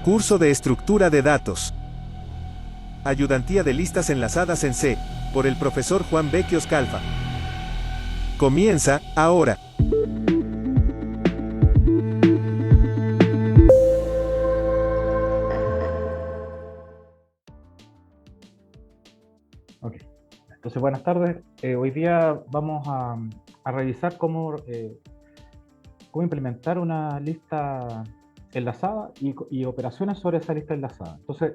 Curso de estructura de datos. Ayudantía de listas enlazadas en C, por el profesor Juan Vecchios Calfa. Comienza ahora. Ok, entonces buenas tardes. Hoy día vamos a revisar cómo implementar una lista enlazada y operaciones sobre esa lista enlazada. Entonces,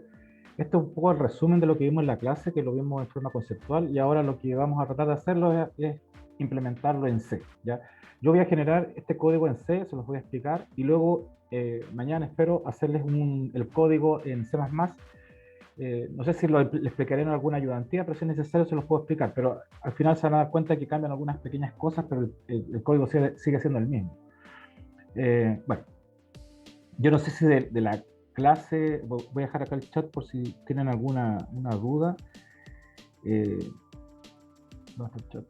este es un poco el resumen de lo que vimos en la clase, que lo vimos en forma conceptual, y ahora lo que vamos a tratar de hacerlo es implementarlo en C, ¿ya? Yo voy a generar este código en C, se los voy a explicar, y luego mañana espero hacerles el código en C++. No sé si le explicaré en alguna ayudantía, pero si es necesario se los puedo explicar. Pero al final se van a dar cuenta que cambian algunas pequeñas cosas, pero el código sigue siendo el mismo. Bueno, yo no sé si de la clase, voy a dejar acá el chat por si tienen alguna duda. ¿Dónde está el chat?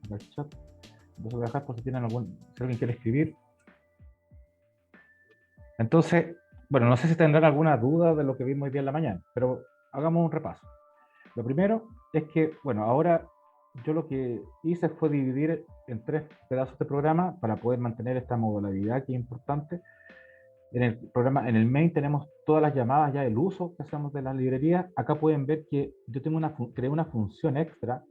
Acá el chat. Entonces voy a dejar por si tienen si alguien quiere escribir. Entonces, bueno, no sé si tendrán alguna duda de lo que vimos hoy día en la mañana, pero hagamos un repaso. Lo primero es que, bueno, ahora yo lo que hice fue dividir en 3 pedazos de programa para poder mantener esta modularidad que es importante. En el programa, en el main tenemos todas las llamadas, ya el uso que hacemos de las librerías. Acá pueden ver que yo creé una función extra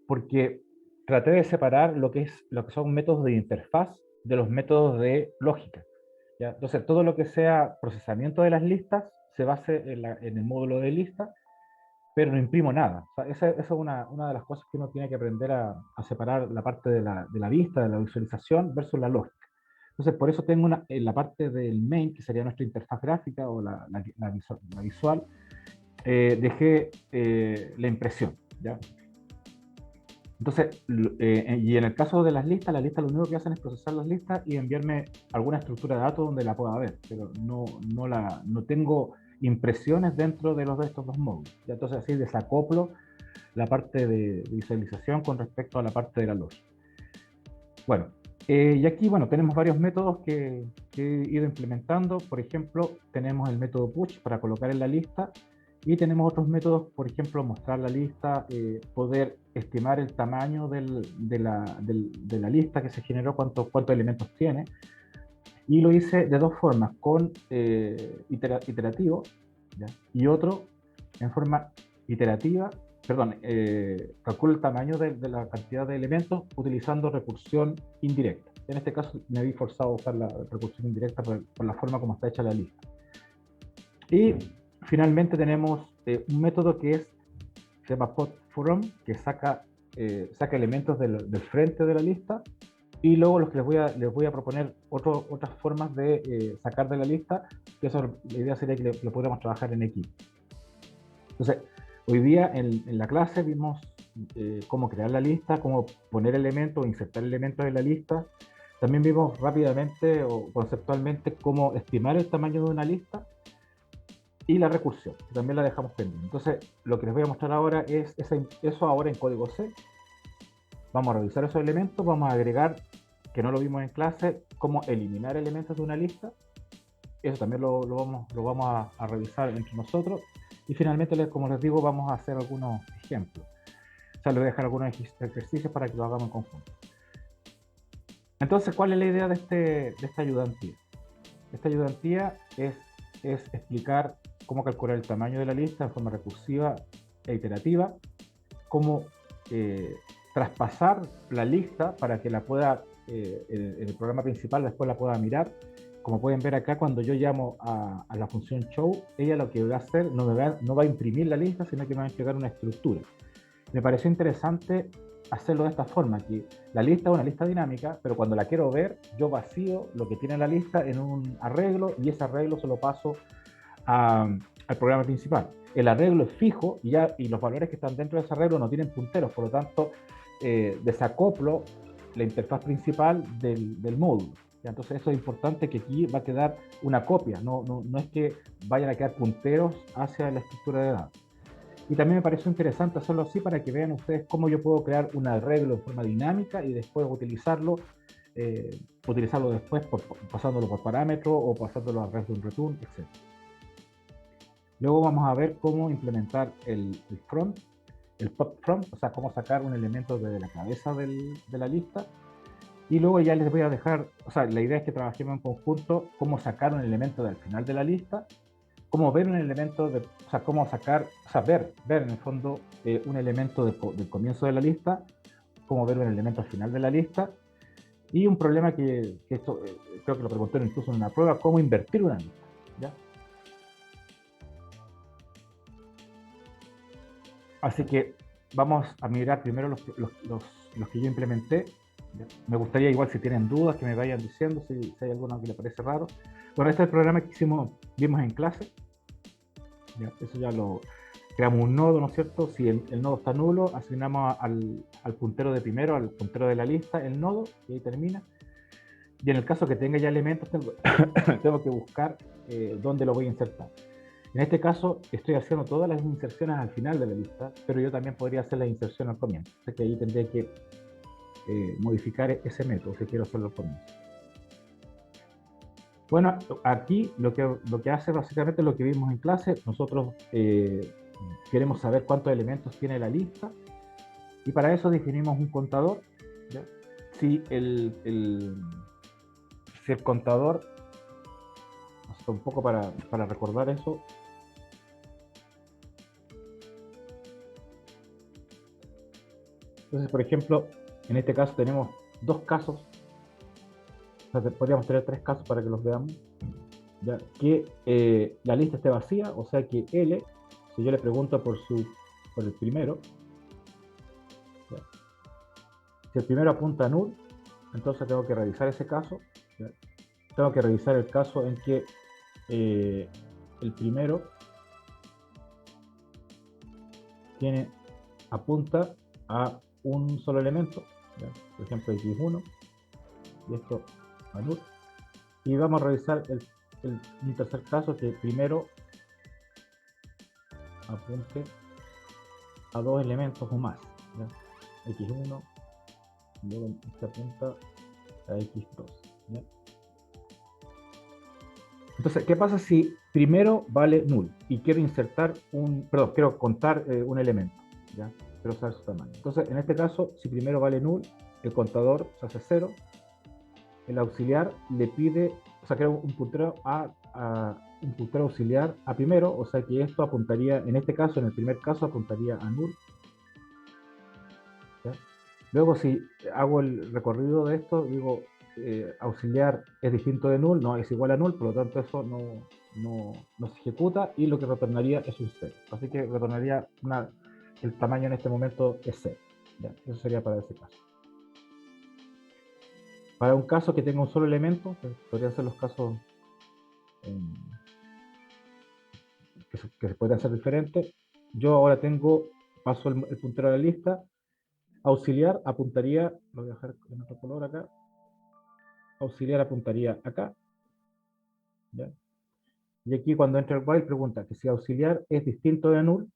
porque traté de separar lo que son métodos de interfaz de los métodos de lógica, ¿ya? Entonces, todo lo que sea procesamiento de las listas se base en el módulo de lista, pero no imprimo nada. O sea, esa es una de las cosas que uno tiene que aprender a separar la parte de la vista, de la visualización, versus la lógica. Entonces, por eso tengo en la parte del main, que sería nuestra interfaz gráfica o la visual, dejé la impresión, ¿ya? Entonces, y en el caso de las listas lo único que hacen es procesar las listas y enviarme alguna estructura de datos donde la pueda ver, pero no tengo impresiones dentro de estos dos módulos. ¿Ya? Entonces, así desacoplo la parte de visualización con respecto a la parte de la lógica. Bueno, y aquí, bueno, tenemos varios métodos que he ido implementando. Por ejemplo, tenemos el método push para colocar en la lista, y tenemos otros métodos, por ejemplo, mostrar la lista, poder estimar el tamaño de la lista que se generó, cuántos elementos tiene. Y lo hice de dos formas, con iterativo, ¿ya? Y otro en forma iterativa, perdón, calculo el tamaño de la cantidad de elementos utilizando recursión indirecta. En este caso me vi forzado a usar la recursión indirecta por la forma como está hecha la lista. Y finalmente tenemos un método que se llama podFrom, que saca elementos del frente de la lista, y luego los que les voy a proponer otras formas de sacar de la lista, que eso, la idea sería que lo podamos trabajar en equipo. Entonces, hoy día en la clase vimos cómo crear la lista, cómo poner elementos, insertar elementos en la lista. También vimos rápidamente o conceptualmente cómo estimar el tamaño de una lista, y la recursión, que también la dejamos pendiente. Entonces, lo que les voy a mostrar ahora es eso ahora en código C. Vamos a revisar esos elementos, vamos a agregar, que no lo vimos en clase, cómo eliminar elementos de una lista. Eso también lo vamos a revisar entre nosotros. Y finalmente, como les digo, vamos a hacer algunos ejemplos. O sea, les voy a dejar algunos ejercicios para que lo hagamos en conjunto. Entonces, ¿cuál es la idea de esta ayudantía? Esta ayudantía es explicar cómo calcular el tamaño de la lista en forma recursiva e iterativa, cómo traspasar la lista para que la pueda, el programa principal después la pueda mirar. Como pueden ver acá, cuando yo llamo a la función show, ella lo que va a hacer no va a imprimir la lista, sino que me va a entregar una estructura. Me pareció interesante hacerlo de esta forma, que la lista es una lista dinámica, pero cuando la quiero ver, yo vacío lo que tiene la lista en un arreglo, y ese arreglo se lo paso al programa principal. El arreglo es fijo y los valores que están dentro de ese arreglo no tienen punteros, por lo tanto desacoplo la interfaz principal del módulo. ¿Ya? Entonces eso es importante, que aquí va a quedar una copia, no es que vayan a quedar punteros hacia la estructura de datos. Y también me pareció interesante hacerlo así para que vean ustedes cómo yo puedo crear un arreglo en forma dinámica y después utilizarlo utilizarlo después pasándolo por parámetro o pasándolo a través de un return, etc. Luego vamos a ver cómo implementar el front, el pop front, o sea, cómo sacar un elemento desde la cabeza de la lista. Y luego ya les voy a dejar, o sea, la idea es que trabajemos en conjunto cómo sacar un elemento del final de la lista, cómo ver un elemento, o sea, cómo sacar, o sea, ver en el fondo un elemento del comienzo de la lista, cómo ver un elemento al final de la lista, y un problema que esto creo que lo preguntaron incluso en una prueba, cómo invertir una lista, ¿ya? Así que vamos a mirar primero los que yo implementé. ¿Ya? Me gustaría igual si tienen dudas que me vayan diciendo si hay alguno que les parece raro. Bueno, este es el programa que vimos en clase. ¿Ya? Eso ya lo creamos un nodo, ¿no es cierto? Si el nodo está nulo, asignamos al puntero de primero, al puntero de la lista, el nodo, y ahí termina. Y en el caso que tenga ya elementos, tengo que buscar dónde lo voy a insertar. En este caso, estoy haciendo todas las inserciones al final de la lista, pero yo también podría hacer la inserción al comienzo. Así que ahí tendría que modificar ese método si quiero hacerlo al comienzo. Bueno, aquí lo que hace básicamente lo que vimos en clase. Nosotros queremos saber cuántos elementos tiene la lista y para eso definimos un contador. ¿Ya? Si el contador, hasta un poco para recordar eso, entonces por ejemplo en este caso tenemos dos casos, o sea, podríamos tener tres casos para que los veamos, ¿ya? Que la lista esté vacía, o sea que L, si yo le pregunto por el primero, ¿ya? Si el primero apunta a null, entonces tengo que revisar ese caso, ¿ya? Tengo que revisar el caso en que el primero apunta a un solo elemento, ¿ya? Por ejemplo x1, y esto a null. Y vamos a revisar un tercer caso que primero apunte a dos elementos o más, ¿ya? x1, y luego este apunta a x2, ¿ya? Entonces, ¿qué pasa si primero vale null y quiero quiero contar un elemento, ¿ya? Quiero saber su tamaño. Entonces, en este caso, si primero vale null, el contador se hace 0, el auxiliar le pide, o sea, crea un puntero un puntero auxiliar a primero, o sea que esto apuntaría, en este caso, en el primer caso, apuntaría a null. ¿Ya? Luego, si hago el recorrido de esto, digo, auxiliar es distinto de null, no es igual a null, por lo tanto eso no se ejecuta y lo que retornaría es un 0. Así que retornaría el tamaño en este momento es 0. ¿Ya? Eso sería para ese caso. Para un caso que tenga un solo elemento, que podrían ser los casos que se podrían ser diferentes, yo ahora paso el puntero a la lista, auxiliar apuntaría, lo voy a dejar en otro color acá, auxiliar apuntaría acá, ¿ya? Y aquí cuando entra el while pregunta que si auxiliar es distinto de null,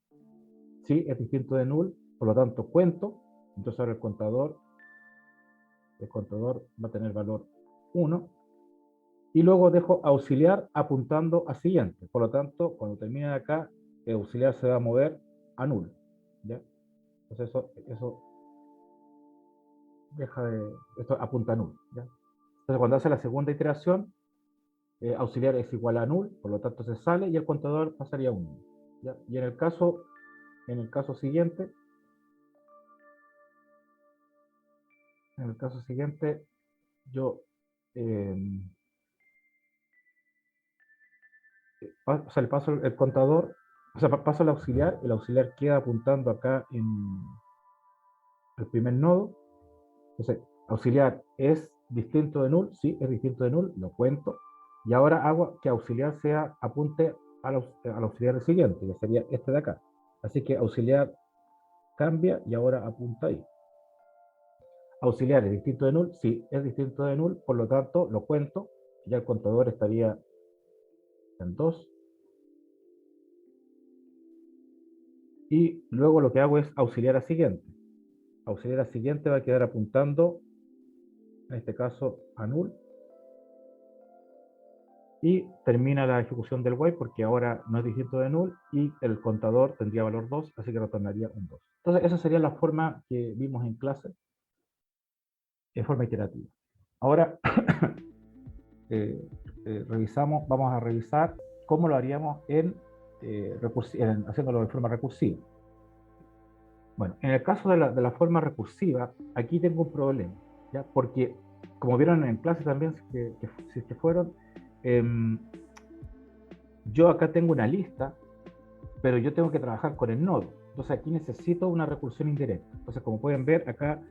sí, es distinto de null, por lo tanto cuento, entonces ahora el contador va a tener valor 1, y luego dejo auxiliar apuntando a siguiente, por lo tanto cuando termine de acá, el auxiliar se va a mover a null, ¿ya? Entonces eso esto apunta a null, ¿ya? Entonces cuando hace la segunda iteración, auxiliar es igual a null, por lo tanto se sale y el contador pasaría a 1, ¿ya? Y en el caso siguiente, yo le paso el contador, o sea, paso el auxiliar queda apuntando acá en el primer nodo. Entonces, auxiliar es distinto de null, sí, es distinto de null, lo cuento, y ahora hago que auxiliar apunte al auxiliar siguiente, que sería este de acá. Así que auxiliar cambia y ahora apunta ahí. Auxiliar es distinto de null, sí, es distinto de null, por lo tanto lo cuento, y ya el contador estaría en 2. Y luego lo que hago es auxiliar a siguiente. Auxiliar a siguiente va a quedar apuntando, en este caso, a null, y termina la ejecución del while porque ahora no es distinto de null y el contador tendría valor 2, así que retornaría un 2. Entonces esa sería la forma que vimos en clase, en forma iterativa. Ahora vamos a revisar cómo lo haríamos haciéndolo de forma recursiva. Bueno, en el caso de la forma recursiva, aquí tengo un problema, ¿ya? Porque, como vieron en clase también, si es que fueron, yo acá tengo una lista, pero yo tengo que trabajar con el nodo. Entonces aquí necesito una recursión indirecta. Entonces, como pueden ver, acá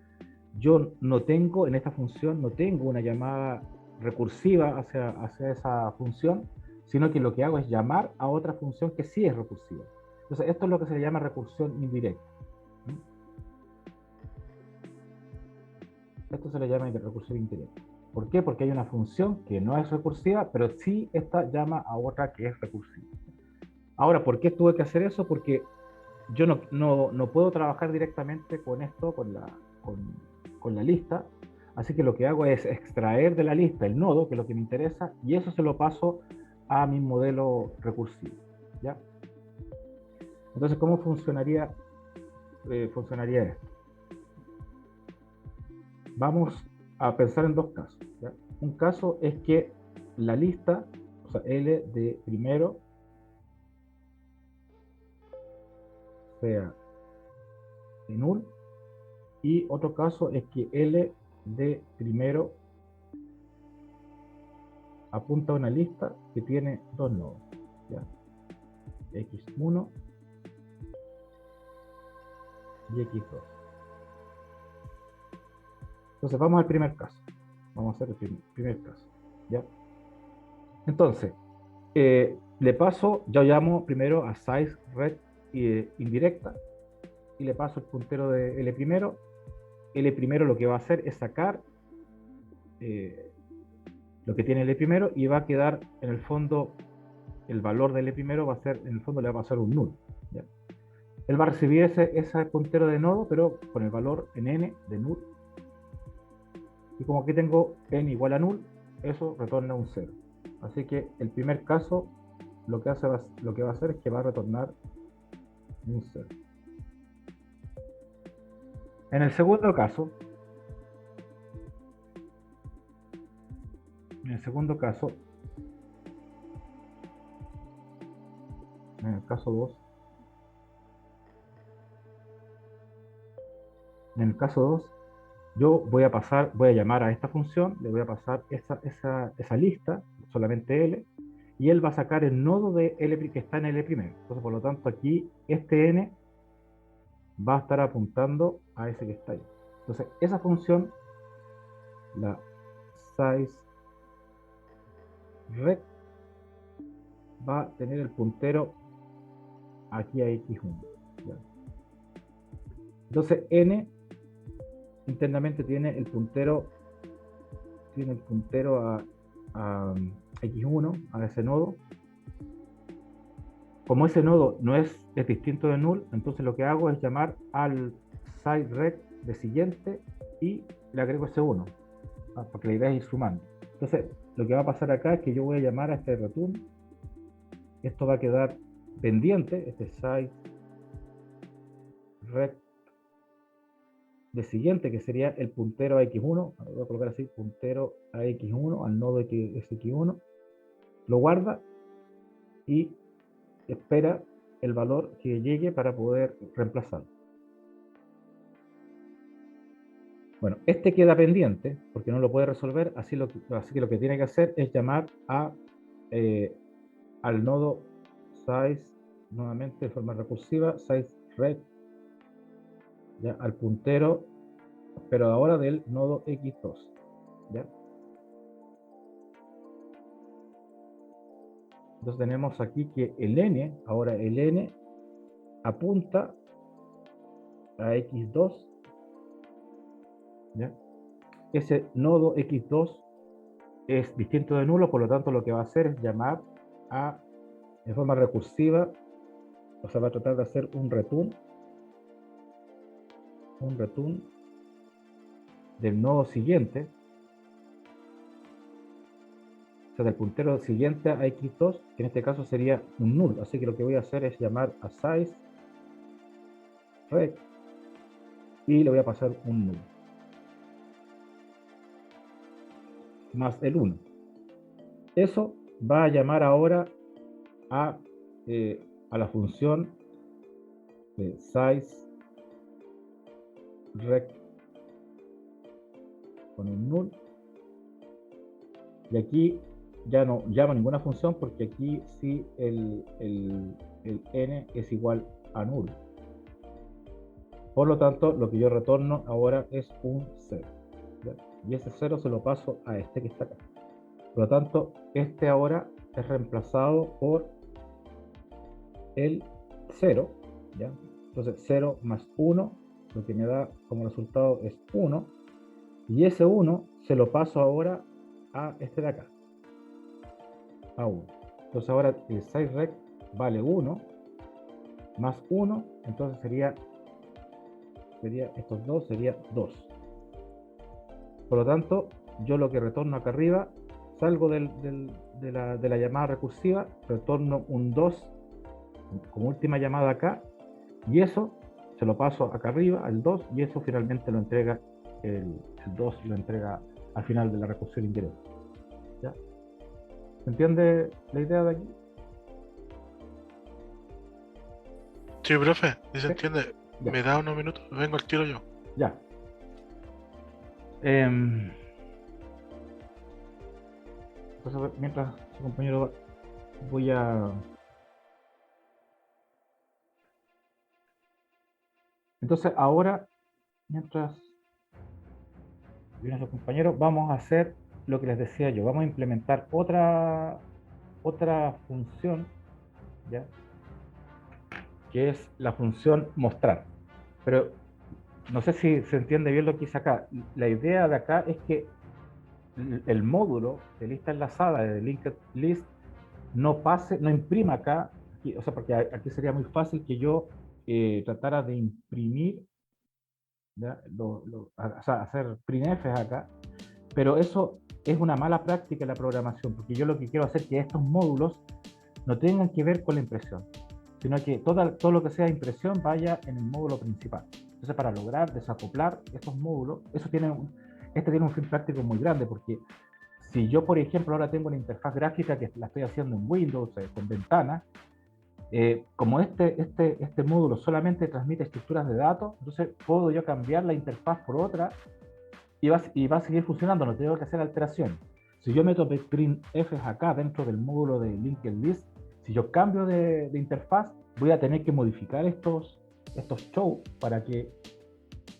yo no tengo, en esta función, no tengo una llamada recursiva hacia esa función, sino que lo que hago es llamar a otra función que sí es recursiva. Entonces, esto es lo que se le llama recursión indirecta. Esto se le llama recursión indirecta. ¿Por qué? Porque hay una función que no es recursiva, pero sí esta llama a otra que es recursiva. Ahora, ¿por qué tuve que hacer eso? Porque yo no puedo trabajar directamente con esto, con la lista, así que lo que hago es extraer de la lista el nodo, que es lo que me interesa, y eso se lo paso a mi modelo recursivo, ¿ya? Entonces, ¿cómo funcionaría esto? Vamos a pensar en dos casos, ¿ya? Un caso es que la lista, o sea, L de primero, sea de null, y otro caso es que L de primero apunta a una lista que tiene dos nodos, ¿ya? X1 y X2. Entonces vamos al primer caso. Vamos a hacer el primer caso, ¿ya? Entonces, le paso, yo llamo primero a size red indirecta y le paso el puntero de L primero. L primero lo que va a hacer es sacar lo que tiene L primero y va a quedar en el fondo, el valor de L primero va a ser, en el fondo le va a pasar un null, ¿ya? Él va a recibir ese puntero de nodo, pero con el valor en n de null. Y como aquí tengo n igual a null, eso retorna un 0. Así que el primer caso lo que va a hacer es que va a retornar un 0. En el segundo caso, en el caso 2, yo voy a llamar a esta función, le voy a pasar esa lista, solamente L, y él va a sacar el nodo de L que está en L primero. Entonces, por lo tanto, aquí este N va a estar apuntando a ese que está ahí. Entonces, esa función, la size red, va a tener el puntero aquí a X1. ¿Ya? Entonces, N internamente tiene el puntero a X1, a ese nodo. Como ese nodo no es distinto de null, entonces lo que hago es llamar al side red de siguiente y le agrego ese 1, porque la idea es ir sumando. Entonces, lo que va a pasar acá es que yo voy a llamar a este return, esto va a quedar pendiente, este side red de siguiente, que sería el puntero a X1, voy a colocar así, puntero a X1, al nodo que es X1, lo guarda y espera el valor que llegue para poder reemplazarlo. Bueno, este queda pendiente porque no lo puede resolver, así que lo que tiene que hacer es llamar al nodo size, nuevamente de forma recursiva, size red, ya, al puntero, pero ahora del nodo X2, ¿ya? Entonces tenemos aquí que ahora el n apunta a X2, ¿ya? Ese nodo X2 es distinto de nulo, por lo tanto lo que va a hacer es llamar de forma recursiva, o sea, va a tratar de hacer un return del nodo siguiente, sea, del puntero siguiente a x2, que en este caso sería un null. Así que lo que voy a hacer es llamar a size rect y le voy a pasar un null más el 1. Eso va a llamar ahora a la función size rect con un null, y aquí ya no llamo ninguna función porque aquí sí el n es igual a null. Por lo tanto, lo que yo retorno ahora es un 0. ¿Ya? Y ese 0 se lo paso a este que está acá. Por lo tanto, este ahora es reemplazado por el 0. ¿Ya? Entonces 0 más 1, lo que me da como resultado es 1. Y ese 1 se lo paso ahora a este de acá, a 1. Entonces ahora el sizeRect vale 1 más 1, entonces sería estos dos, sería 2. Por lo tanto, yo lo que retorno acá arriba, salgo de la llamada recursiva, retorno un 2 como última llamada acá, y eso se lo paso acá arriba, al 2, y eso finalmente lo entrega, el 2 lo entrega al final de la recursión indirecta. ¿Ya? ¿Se entiende la idea de aquí? Sí, profe, ¿sí se ¿Sí? entiende? Ya. Me da unos minutos, vengo al tiro yo. Ya. Entonces, mientras su compañero, voy a... Entonces, ahora, mientras viene su compañero, vamos a hacer lo que les decía yo. Vamos a implementar otra función, ¿ya? Que es la función mostrar. Pero no sé si se entiende bien lo que hice acá. La idea de acá es que el módulo de lista enlazada de linked list no imprima acá, o sea, porque aquí sería muy fácil que yo tratara de imprimir, ¿ya? O sea, hacer printfs acá, pero eso es una mala práctica en la programación, porque yo lo que quiero hacer es que estos módulos no tengan que ver con la impresión, sino que todo lo que sea impresión vaya en el módulo principal. Entonces, para lograr desacoplar estos módulos, este tiene un fin práctico muy grande, porque si yo, por ejemplo, ahora tengo una interfaz gráfica que la estoy haciendo en Windows, con ventanas, como este módulo solamente transmite estructuras de datos, entonces puedo yo cambiar la interfaz por otra y va a seguir funcionando, no tengo que hacer alteraciones. Si yo meto printfs acá dentro del módulo de linked list, si yo cambio de interfaz, voy a tener que modificar estos show para que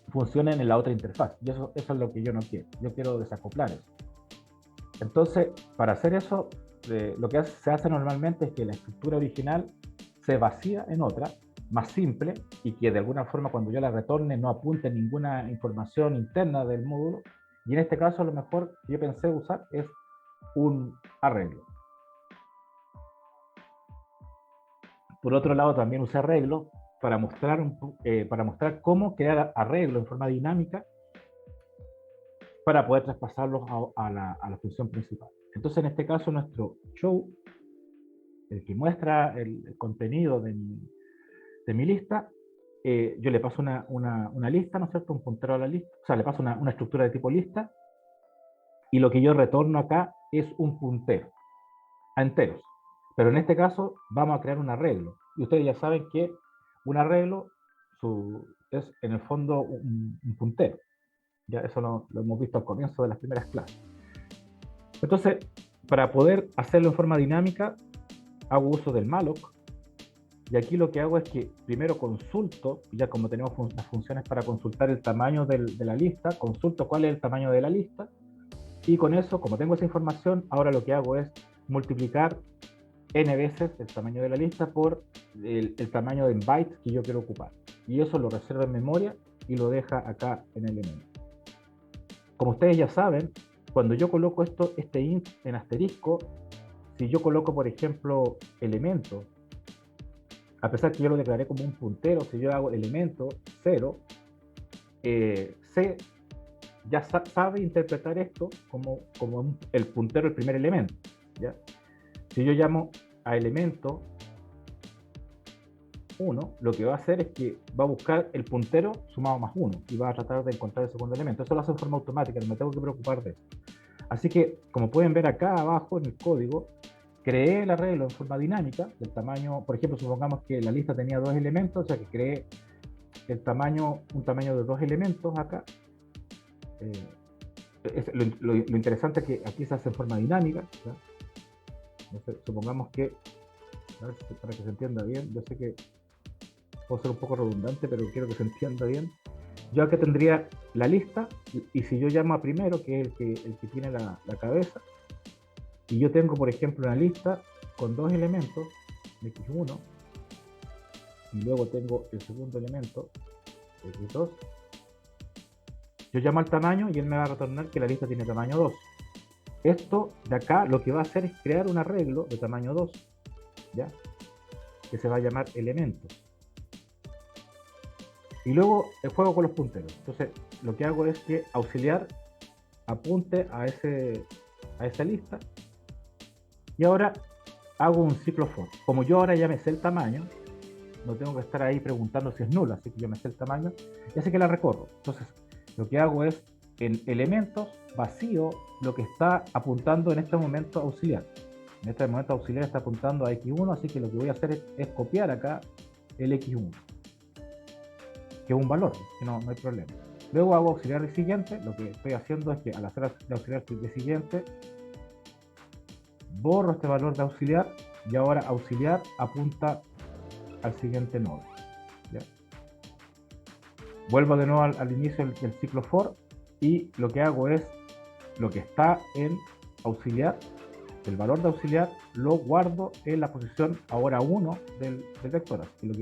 funcionen en la otra interfaz. Y eso es lo que yo no quiero. Yo quiero desacoplar eso. Entonces, para hacer eso, lo que se hace normalmente es que la estructura original se vacía en otra, más simple, y que de alguna forma cuando yo la retorne no apunte ninguna información interna del módulo. Y en este caso, lo mejor que yo pensé usar es un arreglo. Por otro lado, también usé arreglo para mostrar cómo crear arreglo en forma dinámica para poder traspasarlos a la función principal. Entonces, en este caso, nuestro show, el que muestra el contenido de mi lista, yo le paso una lista, ¿no es cierto? Un puntero a la lista, o sea, le paso una estructura de tipo lista, y lo que yo retorno acá es un puntero a enteros. Pero en este caso vamos a crear un arreglo. Y ustedes ya saben que un arreglo es en el fondo un puntero. Ya eso lo hemos visto al comienzo de las primeras clases. Entonces, para poder hacerlo en forma dinámica, hago uso del malloc. Y aquí lo que hago es que primero consulto, ya como tenemos las funciones para consultar el tamaño de la lista, consulto cuál es el tamaño de la lista. Y con eso, como tengo esa información, ahora lo que hago es multiplicar n veces el tamaño de la lista por el tamaño de bytes que yo quiero ocupar. Y eso lo reserva en memoria y lo deja acá en el elemento. Como ustedes ya saben, cuando yo coloco este int en asterisco, si yo coloco, por ejemplo, elemento, a pesar que yo lo declaré como un puntero, si yo hago elemento 0, C ya sabe interpretar esto como el puntero del primer elemento. ¿ya? Si yo llamo a elemento 1, lo que va a hacer es que va a buscar el puntero sumado más 1 y va a tratar de encontrar el segundo elemento. Eso lo hace de forma automática, no me tengo que preocupar de eso. Así que, como pueden ver acá abajo en el código, creé el arreglo en forma dinámica del tamaño, por ejemplo, supongamos que la lista tenía 2 elementos, o sea que creé el tamaño, un tamaño de 2 elementos acá. Lo interesante es que aquí se hace en forma dinámica, ¿ya? Entonces, supongamos que, a ver, para que se entienda bien, yo sé que puedo ser un poco redundante, pero quiero que se entienda bien. Yo acá tendría la lista, y si yo llamo a primero, que es el que tiene la cabeza, y yo tengo, por ejemplo, una lista con 2 elementos, x1, y luego tengo el segundo elemento, x2, yo llamo al tamaño y él me va a retornar que la lista tiene tamaño 2. Esto de acá lo que va a hacer es crear un arreglo de tamaño 2, ¿ya? Que se va a llamar elementos. Y luego el juego con los punteros. Entonces, lo que hago es que auxiliar apunte a esa lista. Y ahora hago un ciclo for. Como yo ahora ya me sé el tamaño, no tengo que estar ahí preguntando si es nula, así que yo me sé el tamaño y así que la recorro. Entonces, lo que hago es en elementos vacío lo que está apuntando en este momento auxiliar. En este momento auxiliar está apuntando a x1, así que lo que voy a hacer es copiar acá el x1, que es un valor, que no hay problema. Luego hago auxiliar de siguiente. Lo que estoy haciendo es que al hacer de auxiliar de siguiente, borro este valor de auxiliar y ahora auxiliar apunta al siguiente nodo, ¿ya? Vuelvo de nuevo al inicio del ciclo for y lo que hago es lo que está en auxiliar, el valor de auxiliar lo guardo en la posición ahora 1 del vector. Y lo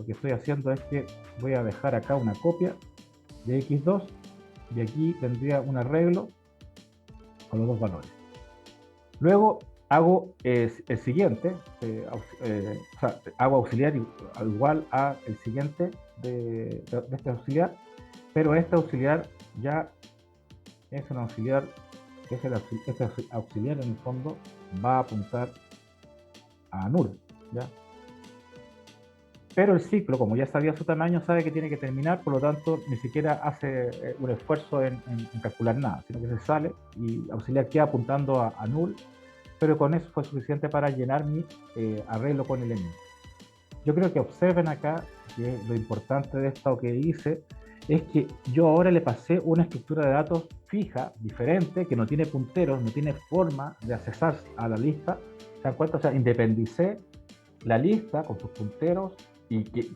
que estoy haciendo es que voy a dejar acá una copia de x2 y aquí tendría un arreglo con los dos valores. Luego hago el siguiente, o sea, hago auxiliar igual a el siguiente de este auxiliar, pero este auxiliar ya es un auxiliar, este auxiliar en el fondo va a apuntar a null, ¿ya? Pero el ciclo, como ya sabía su tamaño, sabe que tiene que terminar, por lo tanto ni siquiera hace un esfuerzo en calcular nada, sino que se sale y auxiliar queda apuntando a null, pero con eso fue suficiente para llenar mi arreglo con elementos. Yo creo que observen acá que lo importante de esto que hice es que yo ahora le pasé una estructura de datos fija, diferente, que no tiene punteros, no tiene forma de accesar a la lista. ¿Se dan cuenta? O sea, independicé la lista con sus punteros,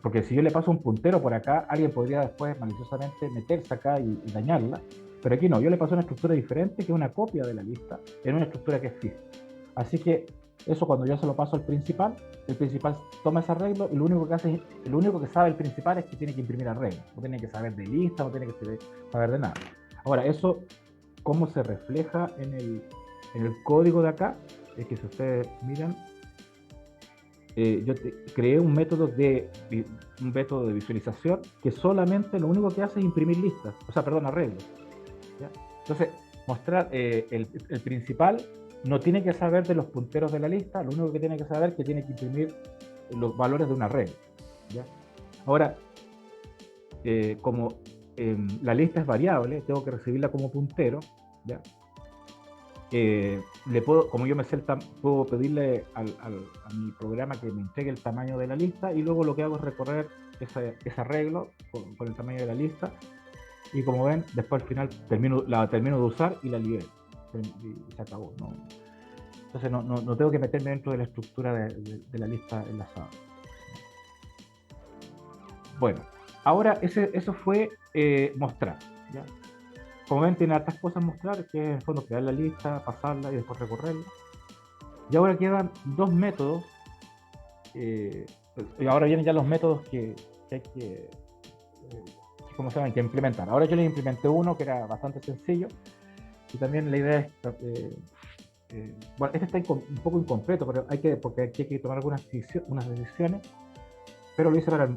porque si yo le paso un puntero por acá, alguien podría después maliciosamente meterse acá y dañarla, pero aquí no, yo le paso una estructura diferente que es una copia de la lista en una estructura que es fija. Así que eso cuando yo se lo paso al principal, el principal toma ese arreglo y lo único que hace, lo único que sabe el principal es que tiene que imprimir arreglo, no tiene que saber de lista, no tiene que saber de nada. Ahora, eso, ¿cómo se refleja en el código de acá? Es que si ustedes miran, yo creé un método de visualización que solamente lo único que hace es imprimir listas, o sea, perdón, arreglos, ¿ya? Entonces, mostrar el principal no tiene que saber de los punteros de la lista, lo único que tiene que saber es que tiene que imprimir los valores de un arreglo, ¿ya? Ahora, como la lista es variable, tengo que recibirla como puntero, ¿ya? Como yo me sé puedo pedirle a mi programa que me entregue el tamaño de la lista y luego lo que hago es recorrer ese arreglo con el tamaño de la lista y como ven, después al final la termino de usar y la libero y se acabó, ¿no? Entonces no tengo que meterme dentro de la estructura de la lista enlazada. Bueno, ahora eso fue mostrar, ¿ya? Como ven, tiene hartas cosas a mostrar, que es en el fondo crear la lista, pasarla y después recorrerla. Y ahora quedan dos métodos, y ahora vienen ya los métodos que hay que, ¿cómo se llaman?, que implementar. Ahora yo les implementé uno que era bastante sencillo, y también la idea es, bueno, este está un poco incompleto, pero porque aquí hay que tomar unas decisiones, pero lo hice para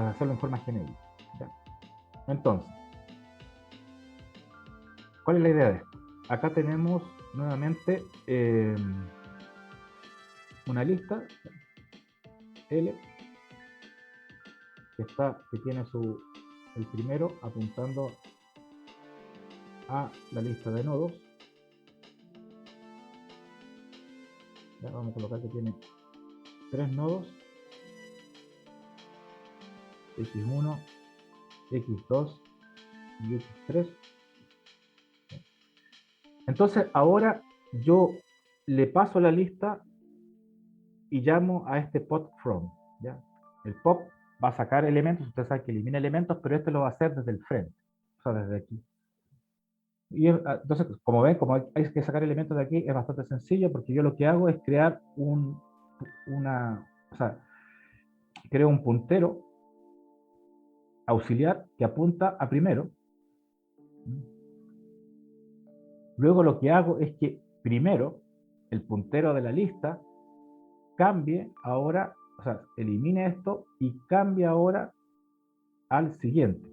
hacerlo en forma genérica, ¿ya? Entonces, ¿cuál es la idea de esto? acá tenemos nuevamente una lista L que tiene el primero apuntando a la lista de nodos. Ya vamos a colocar que tiene 3 nodos, X1, X2 y X3. Entonces ahora yo le paso la lista y llamo a este pop from, ¿ya? El pop va a sacar elementos, usted sabe que elimina elementos, pero este lo va a hacer desde el frente, o sea, desde aquí. Y entonces, como ven, como hay que sacar elementos de aquí, es bastante sencillo, porque yo lo que hago es crear o sea, creo un puntero auxiliar que apunta a primero. Luego lo que hago es que primero el puntero de la lista cambie ahora, o sea, elimine esto y cambie ahora al siguiente.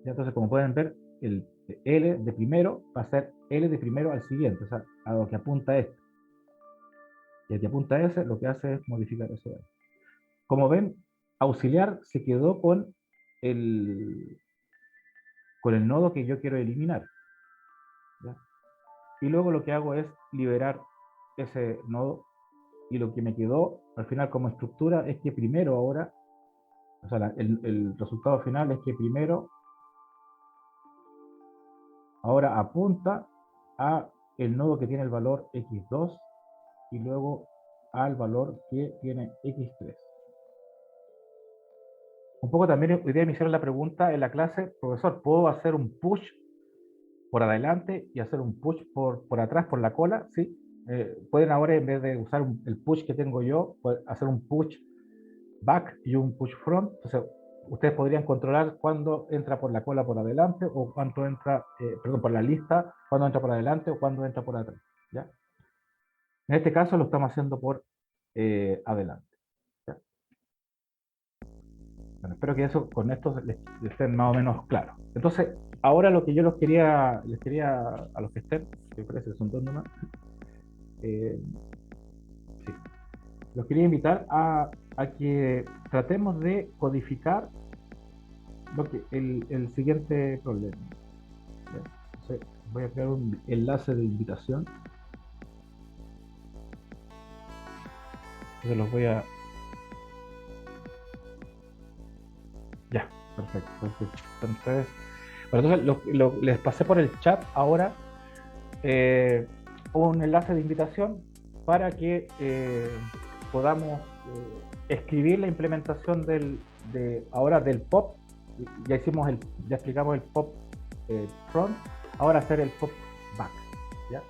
¿Ya? Entonces, como pueden ver, el L de primero va a ser L de primero al siguiente, o sea, a lo que apunta este. Y el que apunta ese, lo que hace es modificar eso de ahí. Como ven, auxiliar se quedó el, con el nodo que yo quiero eliminar. ¿Ya? Y luego lo que hago es liberar ese nodo, y lo que me quedó al final como estructura es que primero ahora, o sea, el resultado final es que primero ahora apunta a el nodo que tiene el valor x2 y luego al valor que tiene x3. Un poco también hoy día me hicieron la pregunta en la clase, profesor, ¿puedo hacer un push por adelante y hacer un push por atrás, por la cola? Sí. Pueden ahora, en vez de usar el push que tengo yo, hacer un push back y un push front. Entonces, ustedes podrían controlar cuándo entra por la cola por adelante o cuándo entra, perdón, por la lista, cuándo entra por adelante o cuándo entra por atrás. ¿Ya? En este caso lo estamos haciendo por adelante. ¿Ya? Bueno, espero que eso con esto les estén más o menos claros. Entonces, ahora lo que yo les quería a los que estén, que parece que son dos nomás, sí, los quería invitar a que tratemos de codificar el siguiente problema. ¿Ya? Entonces, voy a crear un enlace de invitación. Entonces los voy a... Ya, perfecto. Entonces, bueno, entonces les pasé por el chat ahora un enlace de invitación para que podamos escribir la implementación ahora del pop. Ya explicamos el pop front, ahora hacer el pop back. ¿Ya?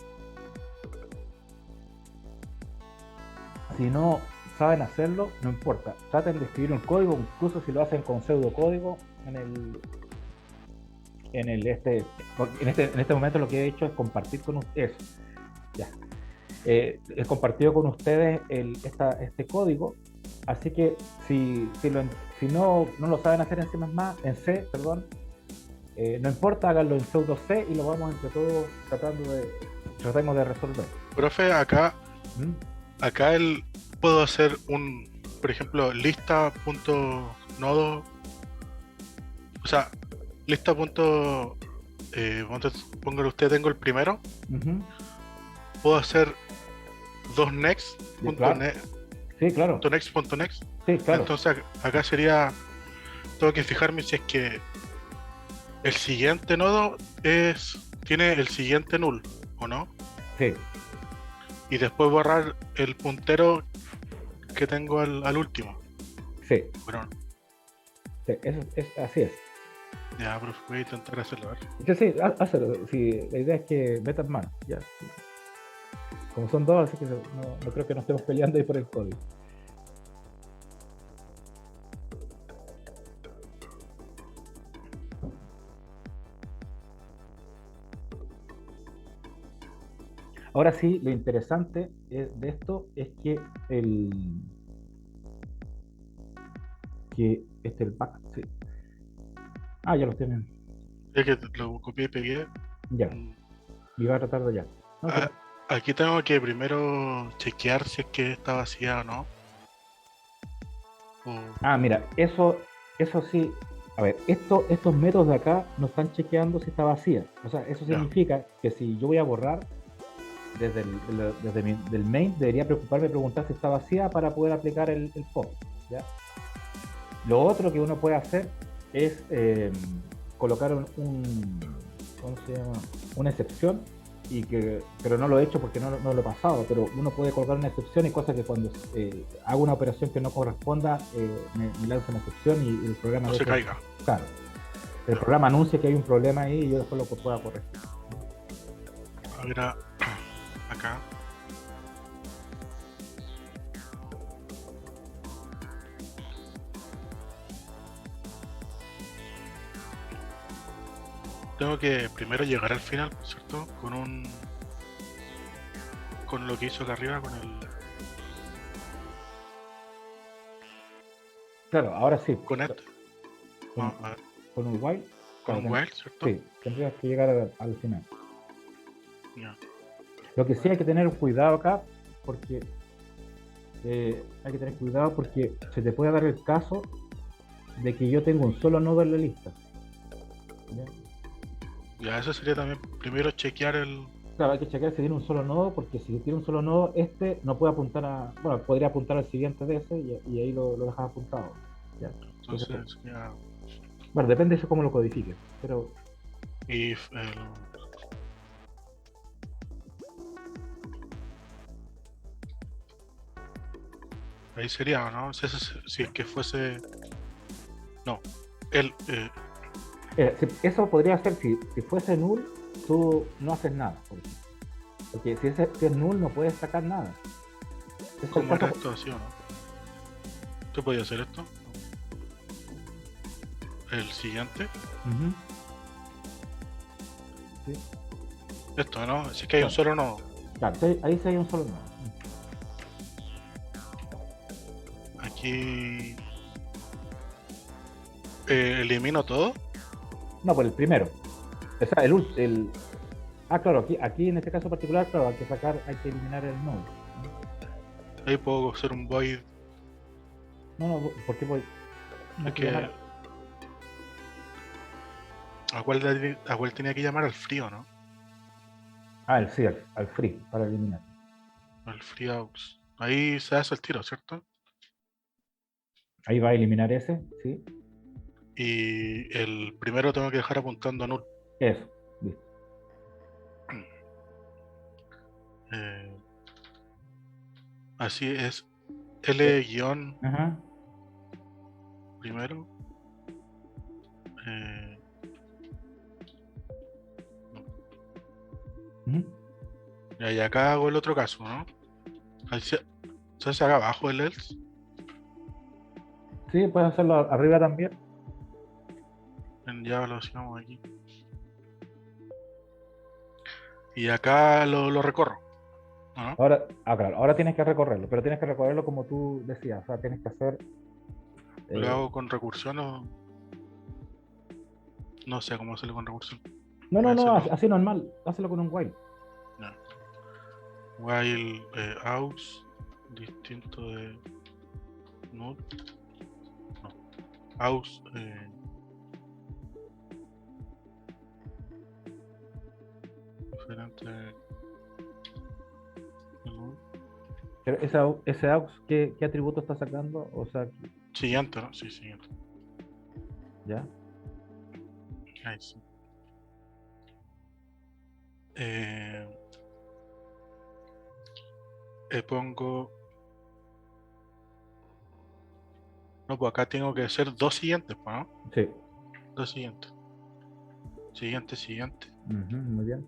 Si no saben hacerlo, no importa, traten de escribir un código, incluso si lo hacen con pseudocódigo en este momento lo que he hecho es compartir con ustedes, ya, he compartido con ustedes este código, así que si no lo saben hacer en C, perdón, no importa, háganlo en pseudo C y lo vamos entre todos tratemos de resolver. Profe, acá puedo hacer por ejemplo, lista.nodo, o sea, póngale usted, tengo el primero, puedo hacer dos next, Sí, claro. Sí, claro. .next. Sí, claro. Entonces acá tengo que fijarme si es que el siguiente nodo tiene el siguiente null, ¿o no? Sí. Y después borrar el puntero que tengo al último. Sí. Bueno. Sí, así es. Ya, pero voy a intentar hacerlo. Sí, hazlo. Sí, la idea es que metan mano. Ya. Como son dos, así que no creo que nos estemos peleando ahí por el código. Ahora sí, lo interesante de esto es que el back, sí. Ah, ya lo tienen. Es que lo copié y pegué. Ya. y va a tratar de ya. No, Ah, aquí tengo que primero chequear si es que está vacía o no. mira, eso sí. A ver, estos métodos de acá no están chequeando si está vacía. O sea, eso Ya, significa que si yo voy a borrar del main, debería preguntar si está vacía para poder aplicar el pop. ¿Ya? Lo otro que uno puede hacer es colocar ¿cómo se llama? Una excepción, pero no lo he hecho porque no lo he pasado, pero uno puede colocar una excepción y cosa que cuando hago una operación que no corresponda, me lanza una excepción y el programa no se deja- caiga. claro, el programa anuncia que hay un problema ahí y yo después lo pueda corregir. A ver, acá. Tengo que primero llegar al final, ¿cierto? Con lo que hizo acá arriba, Claro, ahora sí, con esto. con, A ver, con un while, con claro, un while, ¿cierto? sí, tendrías que llegar al final. Ya. Lo que sí hay que tener cuidado acá, porque se te puede dar el caso de que yo tengo un solo nodo en la lista. ¿Ya? Ya, eso sería también primero chequear el. Claro, hay que checar si tiene un solo nodo, porque si tiene un solo nodo, no puede apuntar bueno, podría apuntar al siguiente de ese y ahí lo dejas apuntado. ¿Ya? Entonces, ya. Bueno, depende de eso cómo lo codifiques, pero If ahí sería, ¿no? Si es que fuese. No. El. eso podría ser, si fuese null, tú no haces nada, por ejemplo. Porque si es null, no puedes sacar nada. Ese es el ¿Cómo era caso. esto así o no? ¿Tú podías hacer esto? El siguiente. Ujú. Sí. Esto, ¿no? Si es que hay un Claro. solo nodo. Claro, ahí sí hay un solo nodo. Aquí. Elimino todo. No, por el primero. O sea, claro, aquí en este caso particular, claro, hay que eliminar el nodo. Ahí puedo hacer un void. No, ¿por qué voy? No Es hay que que. llamar. ¿A cuál tenía que llamar? Al frío, ¿no? Sí, al free, para eliminar. Al free aux. Ahí se hace el tiro, ¿cierto? Ahí va a eliminar ese, sí. Y el primero tengo que dejar apuntando a null. Eso, listo. Así es. L guión Ajá. primero. Ujú. Y acá hago el otro caso, ¿no? Ahí se hace acá abajo el else. Sí, puedes hacerlo arriba también. Ya lo hacemos aquí. Y acá lo recorro, ¿no? Ahora, claro, ahora tienes que recorrerlo, pero tienes que recorrerlo como tú decías, o sea, tienes que hacer. Lo hago con recursión o. No sé cómo hacerlo con recursión. No, Voy a no, hacerlo. así normal, hazlo con un while. Ya. While aux distinto de null. No. Aux diferente de null. Pero ese aux, ¿qué atributo está sacando? O sea, Siguiente, ¿no? Sí, siguiente. ya. Ahí sí. Pongo. No, pues acá tengo que hacer dos siguientes, pues, ¿no? Sí. Dos siguientes. Siguiente. Ujú, muy bien.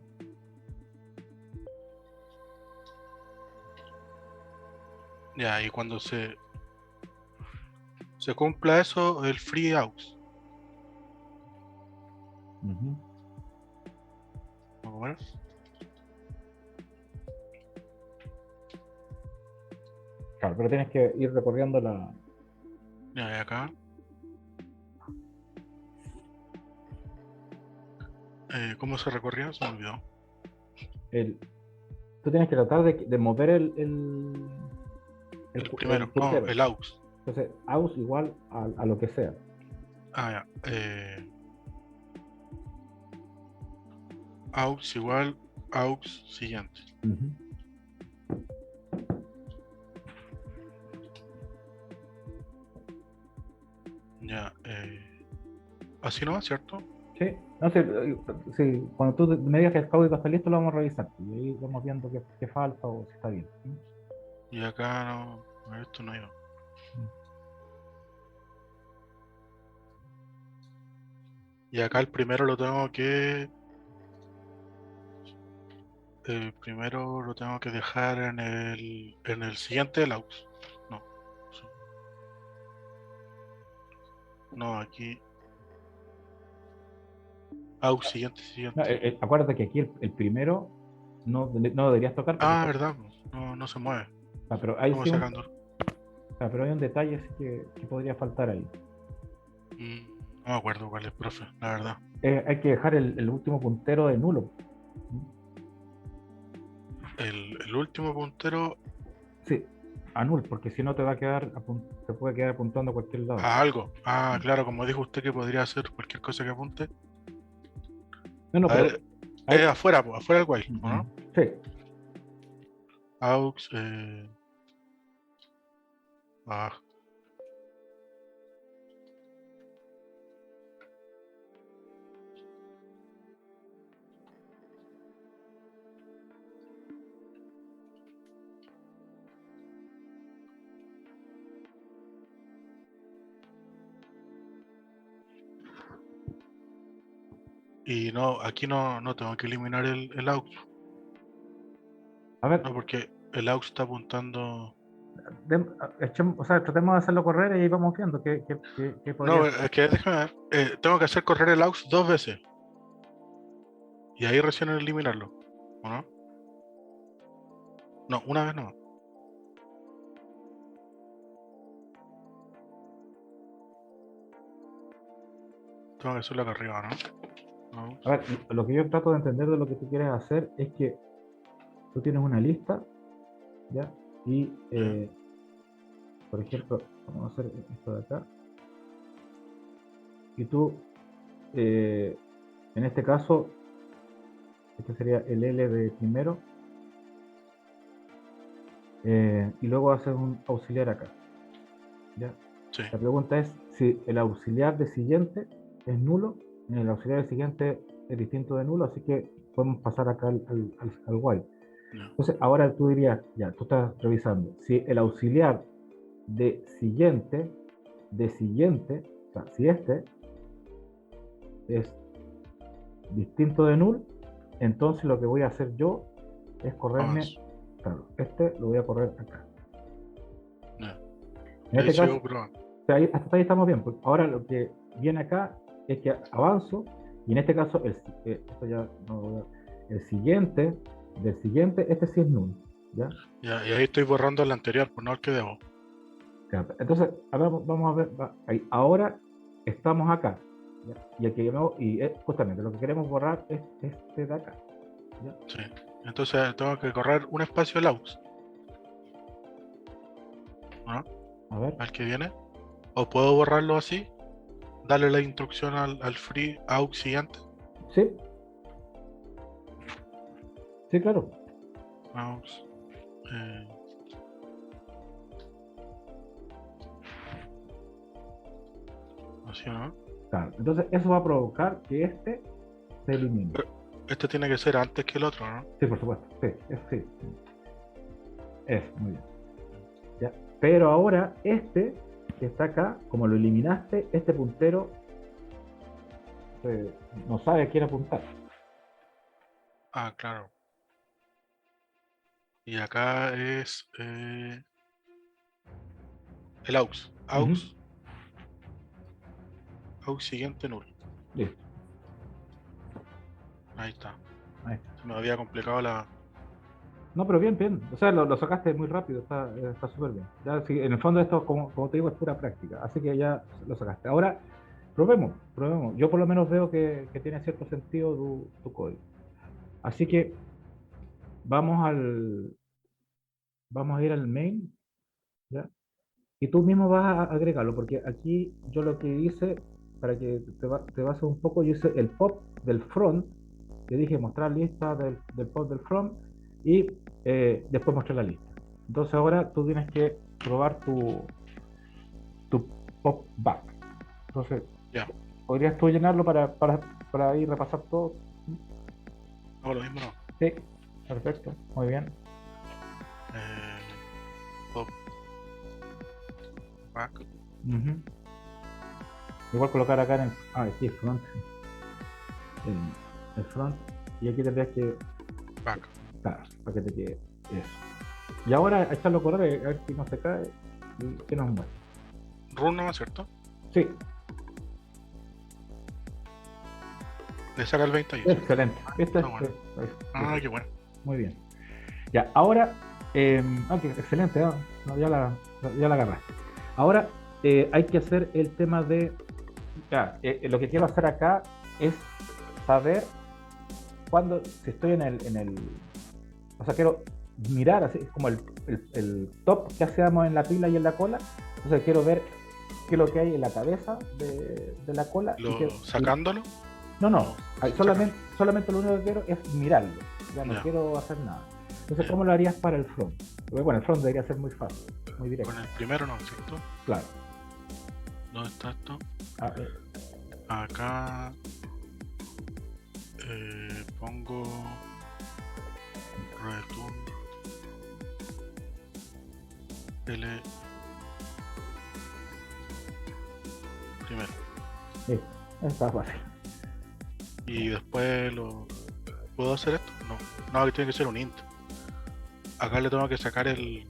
Ya, y cuando se cumpla eso, el free aux. Ujú. Vamos a ver. Claro, pero tienes que ir recorriendo Ya, y acá. ¿Cómo se recorría? Se me olvidó. tú tienes que tratar de mover El primero, no, puntero. el aux. Entonces, aus igual a lo que sea. Ya. Aux igual aux siguiente. Ujú. Ya. Así no, ¿cierto? Sí, no sé, sí, cuando tú me digas que el código está listo, lo vamos a revisar. Y ahí vamos viendo qué falta o si está bien. Y acá no. Esto no iba. Y acá el primero lo tengo que. El primero lo tengo que dejar en el siguiente del aux. No. Sí. No, aquí. Aux No, siguiente. acuérdate que aquí el primero no deberías tocar porque Verdad. No se mueve. pero hay Estamos sí sacando. pero hay un detalle sí que podría faltar ahí. No me acuerdo cuál es, profe, la verdad. Hay que dejar el último puntero de nulo. El último puntero Sí, a null, porque si no te va a quedar te puede quedar apuntando a cualquier lado. a algo. Claro, como dijo usted que podría hacer cualquier cosa que apunte. No, A pero ver, es afuera, pues, afuera del while, ¿o no? Sí. Aux, y no, aquí no tengo que eliminar el aux. A ver, No, porque el aux está apuntando. o sea, tratemos de hacerlo correr y ahí vamos viendo qué podría No, ser. es que déjame ver. Tengo que hacer correr el aux 2 veces. Y ahí recién eliminarlo. ¿O no? No, una vez no. Tengo que hacerlo acá arriba, ¿no? Aux. A ver, lo que yo trato de entender de lo que tú quieres hacer es que tú tienes una lista, ¿ya? Y, Ya. por ejemplo, vamos a hacer esto de acá. Y tú, en este caso, este sería el L de primero, y luego haces un auxiliar acá, ¿ya? Sí. La pregunta es si el auxiliar de siguiente es nulo, el auxiliar de siguiente es distinto de nulo, así que podemos pasar acá al while. Ya. Entonces, ahora tú dirías, ya, tú estás revisando, si el auxiliar de siguiente, o sea, si este es distinto de null, entonces lo que voy a hacer yo es correrme, Avance. claro, este lo voy a correr acá. Ya. En Ahí este sigo caso, probando. o sea, hasta ahí estamos bien, porque ahora lo que viene acá es que avanzo, y en este caso, esto ya no lo voy a, el siguiente, del siguiente, este sí es null, ¿ya? Ya, y ahí estoy borrando el anterior, pues no el que debo. Claro, entonces, ahora vamos a ver, ahora estamos acá, ¿ya? Y el que llamamos, justamente lo que queremos borrar es este de acá, ¿ya? Sí. Entonces tengo que correr un espacio el aux. ¿No? A ver, Al que viene. O puedo borrarlo así. Darle la instrucción al free aux siguiente. sí, sí, claro. Aux. Así, ¿no? Claro, entonces eso va a provocar que este se elimine. Este tiene que ser antes que el otro, ¿no? Sí, por supuesto, sí, sí. Eso, muy bien. ¿Ya? Pero ahora este que está acá, como lo eliminaste, este puntero no sabe a quién apuntar. Claro. Y acá es el aux. Aux. Aux siguiente null. Listo. Ahí está. Ahí. Se me había complicado la. No, pero bien, bien. O sea, lo sacaste muy rápido, está súper bien. Ya, sí, en el fondo esto, como te digo, es pura práctica. Así que ya lo sacaste. Ahora, probemos. Yo por lo menos veo que tiene cierto sentido tu código. Así que vamos al, vamos a ir al main, ¿ya? Y tú mismo vas a agregarlo, porque aquí yo lo que hice, para que te bases un poco, yo hice el pop del front, te dije mostrar lista del pop del front y después mostrar la lista. Entonces ahora tú tienes que probar tu pop back. Entonces, Ya, ¿podrías tú llenarlo para ir repasar todo? hago lo mismo, no. Sí, perfecto, muy bien. Pop back. Ujú. Igual colocar acá en el, aquí front, el front, y aquí tendrías que, Back. claro, para que te quede eso. Y ahora echarlo a correr, a ver si no se cae y que nos muestre. Run nomás, ¿cierto? Sí, Le saca el 20 ahí, ¿cierto? excelente. ¿Viste? Ah, bueno. Ah, qué bueno. Muy bien. Ya, ahora, excelente, no, ya la agarraste. Ahora hay que hacer el tema de, lo que quiero hacer acá es saber cuando, si estoy o sea, quiero mirar así, como el top que hacíamos en la pila y en la cola, entonces quiero ver qué es lo que hay en la cabeza de la cola. Sacándolo. No, solamente lo único que quiero es mirarlo, ya no Ya. quiero hacer nada. Entonces, Ya. ¿cómo lo harías para el front? Porque, bueno, el front debería ser muy fácil, muy directo. Con el primero no, ¿cierto? Claro. ¿Dónde está esto? A ver, Acá pongo return L primero listo, está fácil. y después lo puedo hacer esto. No, que tiene que ser un int. Acá le tengo que sacar el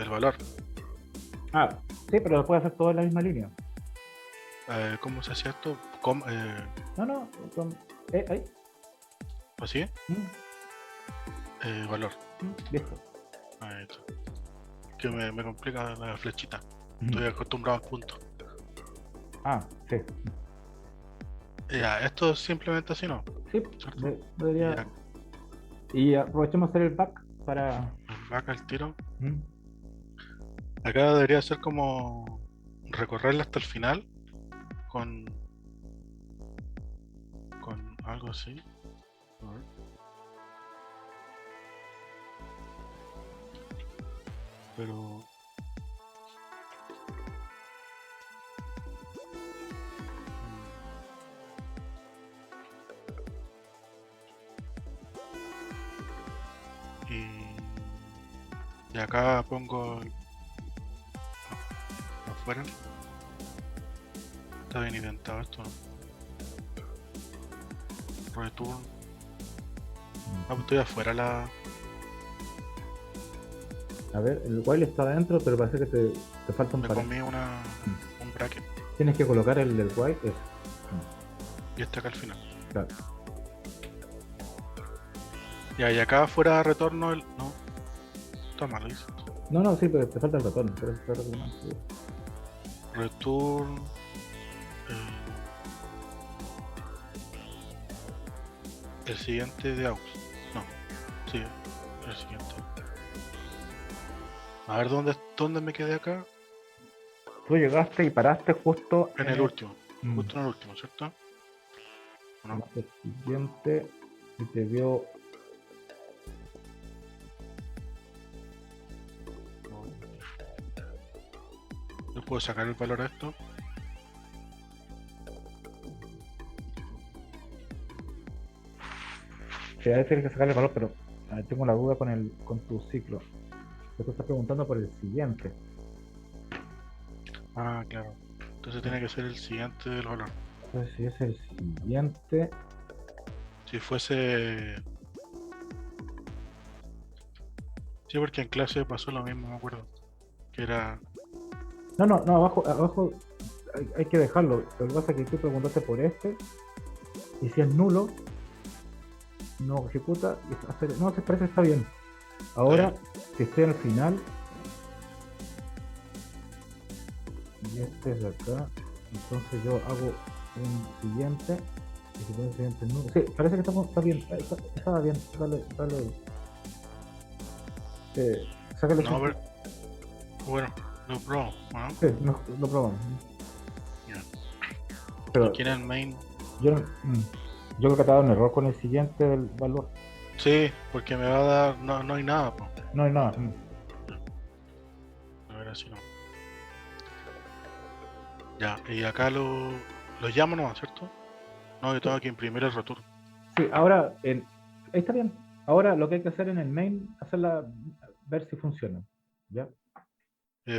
valor. Sí, pero lo puedes hacer todo en la misma línea. ¿Cómo se hacía esto? No, ahí. ¿Así? Valor. Listo. Ahí está. Que me complica la flechita. Estoy acostumbrado al punto. Sí. Ya, esto es simplemente así, ¿no? Sí, ¿Cierto? debería. Y aprovechemos hacer el back para. Vaca el tiro. Mm. Acá debería ser como recorrerla hasta el final con algo así. A ver. Pero y acá pongo afuera. Está bien inventado esto, ¿no? Return. Pues estoy afuera A ver, el while está adentro, pero parece que te falta un me paréntesis. comí un bracket. Tienes que colocar el del while, eso. Y este acá al final. Claro. Ya, y acá afuera retorno el. No. Está mal, dice. No, sí, pero te falta el retorno. Pero claro que no. Sí. Return. El siguiente de aux. No. Sí, el siguiente. A ver dónde me quedé acá. Tú llegaste y paraste justo En el último. Mm. Justo en el último, ¿cierto? ¿O no? El siguiente y te dio. Yo puedo sacar el valor a esto. Te va a decir que sacarle valor, pero tengo la duda con tu ciclo. Te estás preguntando por el siguiente. Ah, claro. Entonces tiene que ser el siguiente del valor. Entonces, si es el siguiente. Si fuese. Sí, porque en clase pasó lo mismo, me acuerdo. Que era. No, abajo hay que dejarlo. Lo que pasa es que tú preguntaste por este. Y si es nulo, no ejecuta. No, se parece que está bien. Ahora, si estoy al final. Y este es de acá. Entonces yo hago un siguiente. Y si pone el siguiente nulo. Sí, parece que está bien. Estaba bien. Dale. Sácale No, cinco. bueno, lo probo, ¿no? Sí, lo probamos. Ya. Pero Aquí en el main, yo, yo creo que te ha dado un error con el siguiente del valor. sí, porque me va a dar, no hay nada, pues. No hay nada. A ver, así no. Ya, y acá lo llamo nomás, ¿cierto? No, yo tengo que imprimir el rotor. Sí, ahora, ahí está bien. Ahora lo que hay que hacer en el main, ver si funciona. ¿Ya?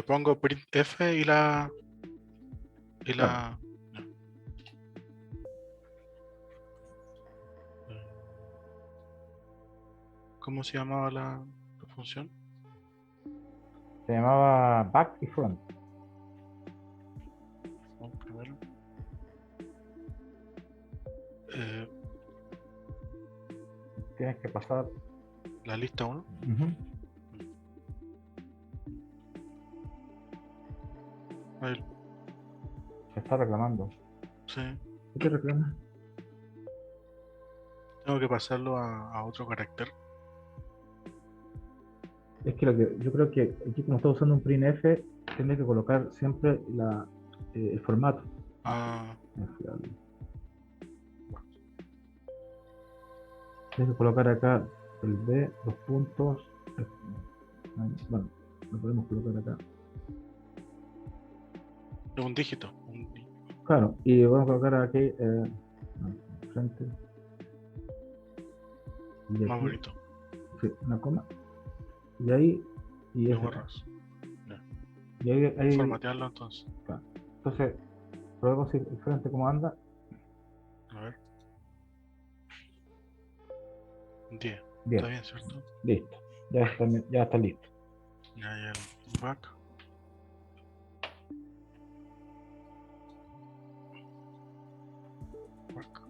Pongo printf y la. Y Claro. la. Ya. ¿Cómo se llamaba la función? Se llamaba back y front. Primero. Eh, Tienes que pasar. la lista 1. Ujú. Ahí, Se está reclamando. sí. ¿Qué te reclama? Tengo que pasarlo a otro carácter. Es que yo creo que aquí, como está usando un printf, tienes que colocar siempre el formato. Ah, Tienes que colocar acá el B, los puntos. Bueno, lo podemos colocar acá. es un dígito. Claro, y vamos a colocar aquí frente. Y Más aquí, bonito. sí, una coma. Y ahí, y Lo ese acá. borras. Y ahí Formatearlo entonces. claro. Entonces, probemos si el frente cómo anda. A ver. 10. Bien, Está bien, ¿cierto? listo. Ya está listo. Ya hay el back. Back.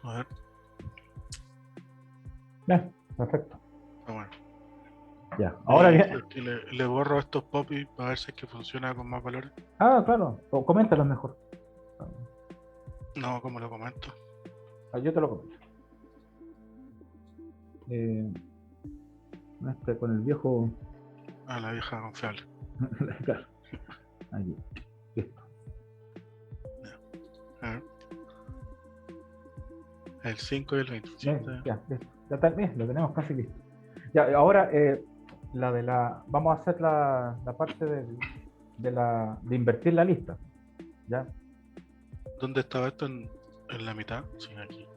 A ver, Ya, perfecto. está bueno. Ya, ahora Y bien. le borro estos pop-its para ver si es que funciona con más valores. Ah, claro, coméntalo mejor. No, como lo comento. Yo te lo comento. Con el viejo. A la vieja confiable. Claro. Allí. Listo. A ver. El 5 y el 27. Ya, listo. Ya está, bien, lo tenemos casi listo. Ya, ahora vamos a hacer la parte de invertir la lista. ¿Ya? ¿Dónde estaba esto? En la mitad. Sí, aquí.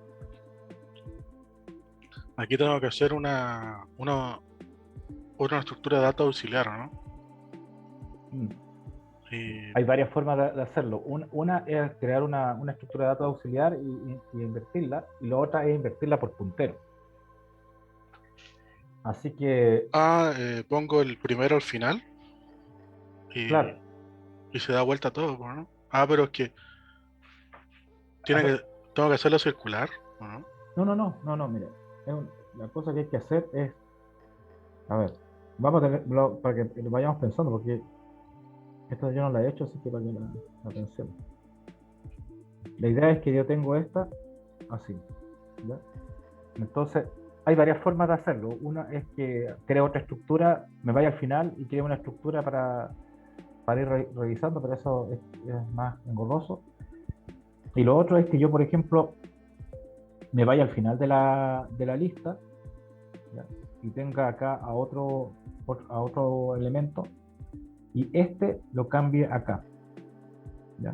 Aquí tengo que hacer una estructura de datos auxiliar, ¿no? Mm. Y, Hay varias formas de hacerlo. Una es crear una estructura de datos auxiliar y invertirla, y la otra es invertirla por puntero. Así que, pongo el primero al final y, claro, y se da vuelta todo, ¿no? Pero es que hacer- tengo que hacerlo circular, ¿no? no, mira, la cosa que hay que hacer es, a ver, vamos a tener, para que lo vayamos pensando, porque esto yo no la he hecho, así que para que la pensemos. La idea es que yo tengo esta así, ¿ya? Entonces, hay varias formas de hacerlo. Una es que creo otra estructura, me vaya al final y creo una estructura para ir revisando, pero eso es más engorroso. Y lo otro es que yo, por ejemplo, me vaya al final de la lista, ¿ya? Y tenga acá a otro elemento y este lo cambie acá, ¿ya?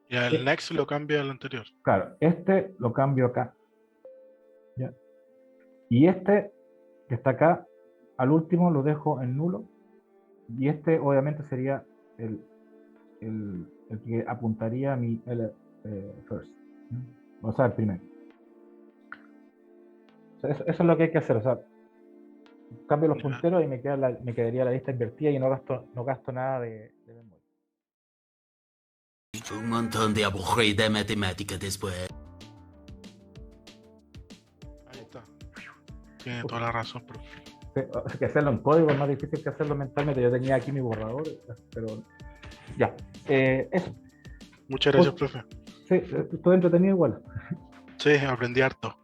Y el next lo cambia al anterior. Claro, este lo cambio acá, ¿ya? Y este que está acá, al último lo dejo en nulo, y este obviamente sería el que apuntaría a mi first, ¿no? O sea, el primero. O sea, eso es lo que hay que hacer, o sea, cambio los punteros y me quedaría la lista invertida y no gasto nada de memoria. Un montón de aburrida matemática después. Ahí está. Tiene toda la razón, profe. Que hacerlo en código es más difícil que hacerlo mentalmente. Yo tenía aquí mi borrador, pero ya. Eso. Muchas gracias, profe. Sí, todo entretenido igual. Sí, aprendí harto.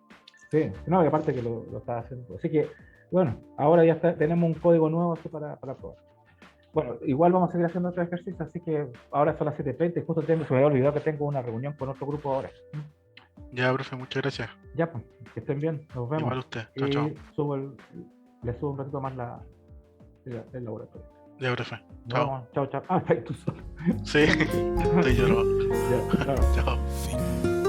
Sí, no, y aparte que lo estás haciendo. Así que, bueno, ahora ya tenemos un código nuevo así para probar. Bueno, igual vamos a seguir haciendo otros ejercicios, así que ahora son las 7:30 y justo se me había olvidado que tengo una reunión con otro grupo ahora. Ya, profe, muchas gracias. Ya, pues, que estén bien, nos vemos. Igual usted. Chao, chao. Le subo un ratito más el laboratorio. Ya, profe. Nos Chao. vemos. Chao, chao. Ah, está ahí tú solo. Sí, estoy llorando. Ya, chao. Chao. Fin.